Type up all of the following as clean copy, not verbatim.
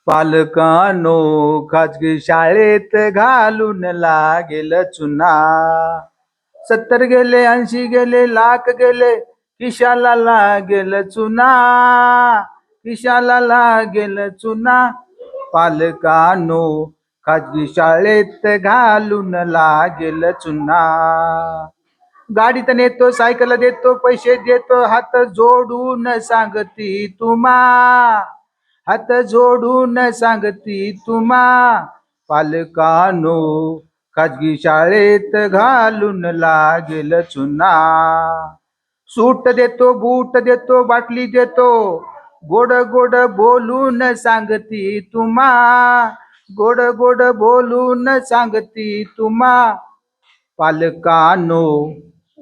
पालकांनो, खाजगी शाळेत घालून लागेल चुना. 70 गेले, 80 गेले, लाख गेले, खिशाला लागेल चुना. खिशाला लागेल चुना. पालकांनो, खाजगी शाळेत घालून लागेल चुना. गाडीत नेतो, सायकल देतो, पैसे देतो, हात जोडून सांगती तुम्हा. हात जोडून सांगती तुम्हा. पालकांनो, खाजगी शाळेत घालून लागेल चुना. सूट देतो, बूट देतो, बाटली देतो, गोड गोड बोलून सांगती तुम्हा. गोड गोड बोलून सांगती तुम्हा. पालकांनो,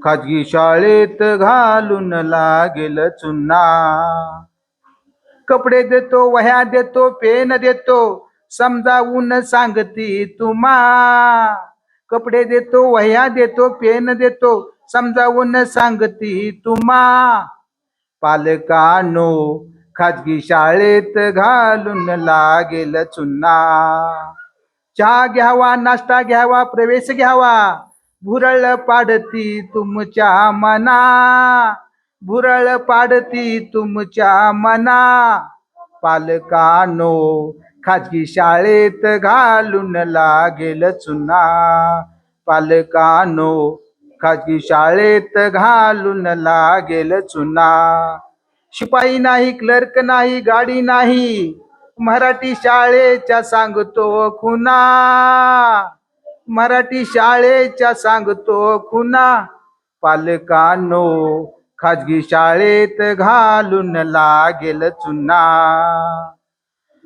खाजगी शाळेत घालून लागेल चुना. कपडे देतो, वह्या देतो, पेन देतो, समजावून सांगती तुम्हा. कपडे देतो, वह्या देतो, पेन देतो, समजावून सांगती तुम्हा. पालकांनो, खाजगी शाळेत घालून लागेल चुना. चहा घ्यावा, नाश्ता घ्यावा, प्रवेश घ्यावा, भुरळ पाडती तुमच्या मना. भुरळ पाडती तुमच्या मना. पालकांनो, खाजगी शाळेत घालून लागेल चुना. पालकांनो, खाजगी शाळेत घालून लागेल चुना. शिपाई नाही, क्लर्क नाही, गाडी नाही, मराठी शाळेच्या सांगतो खुना. मराठी शाळेच्या सांगतो खुना. पालकांनो, खाजगी शाळेत घालून लागेल चुना.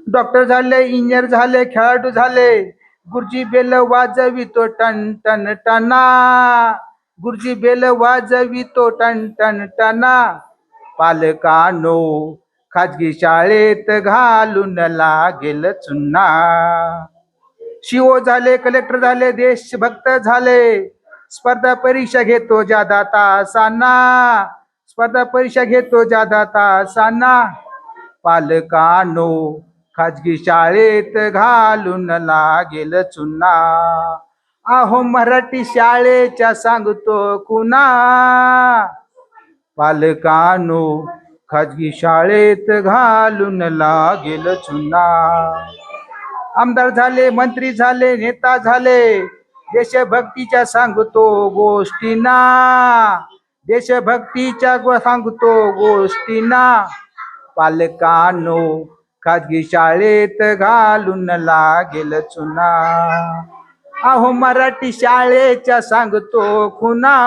डॉक्टर झाले, इंजिनियर झाले, खेळाडू झाले, गुरुजी बेल वाजवितो टन टन टना. गुरुजी बेल वाजवितो टन टन टना. पालकांनो, खाजगी शाळेत घालून लागेल चुना. शिओ झाले, कलेक्टर झाले, देशभक्त झाले, स्पर्धा परीक्षा घेतो जादा तासांना. स्पर्धा परीक्षा घेतो जादा तासांना. पालकांनो, खाजगी शाळेत घालून लागेल चुना. अहो मराठी शाळेच्या सांगतो कुणा. पालकांनो, खाजगी शाळेत घालून लागेल चुना. आमदार झाले, मंत्री झाले, नेता झाले, देशभक्तीच्या सांगतो गोष्टीना. देशभक्तीच्या सांगतो गोष्टीना. पालकांनो, खाजगी शाळेत घालून लागेल चुना. अहो मराठी शाळेच्या सांगतो खुना.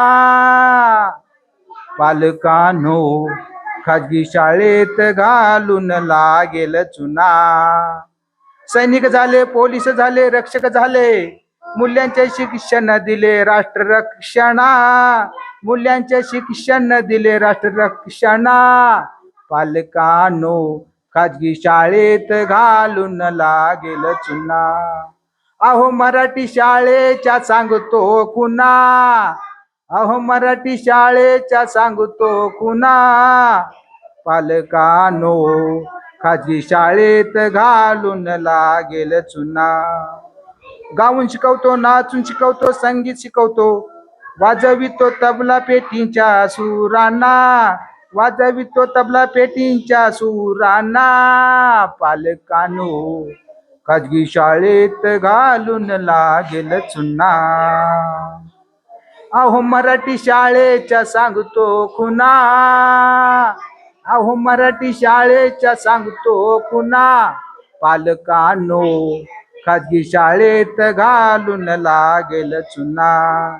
पालकांनो, खाजगी शाळेत घालून लागेल चुना. सैनिक झाले, पोलीस झाले, रक्षक झाले, मूल्यांचे शिक्षण दिले राष्ट्ररक्षणा. मूल्यांचे शिक्षण दिले राष्ट्ररक्षणा. पालकांनो, खाजगी शाळेत घालून लागेल चुना. अहो मराठी शाळेच्या सांगतो कुणा. अहो मराठी शाळेच्या सांगतो कुणा. पालकांनो, खाजगी शाळेत घालून लागेल चुना. गाऊन शिकवतो, नाचून शिकवतो, संगीत शिकवतो, वाजवितो तबला पेटींच्या सुरांना. वाजवितो तबला पेटींच्या सुरांना. पालकांनो, खाजगी शाळेत घालून लागेल चुना. अहो मराठी शाळेच्या सांगतो खुना. अहो मराठी शाळेच्या सांगतो खुना. पालकांनो, खाजगी शाळेत घालून लागेल चुना.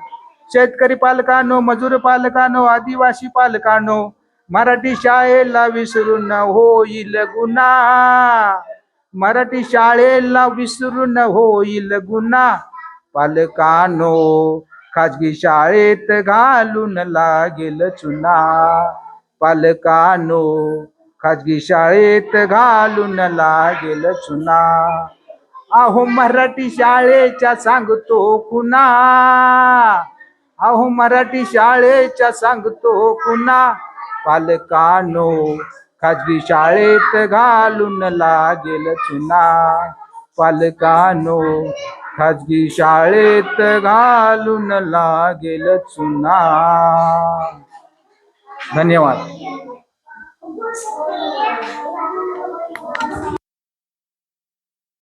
शेतकरी पालकांनो, मजूर पालकांनो, आदिवासी पालकांनो, मराठी शाळेला विसरून होईल गुन्हा. मराठी शाळेला विसरून होईल गुन्हा. पालकांनो, खाजगी शाळेत घालून लागेल चुना. पालकांनो, खाजगी शाळेत घालून लागेल चुना. अहो मराठी शाळेच्या सांगतो कुणा. अहो मराठी शाळेच्या सांगतो कुणा. पालकांनो, खाजगी शाळेत घालून लागेल चुना. पालकांनो, खाजगी शाळेत घालून लागेल चुना. धन्यवाद.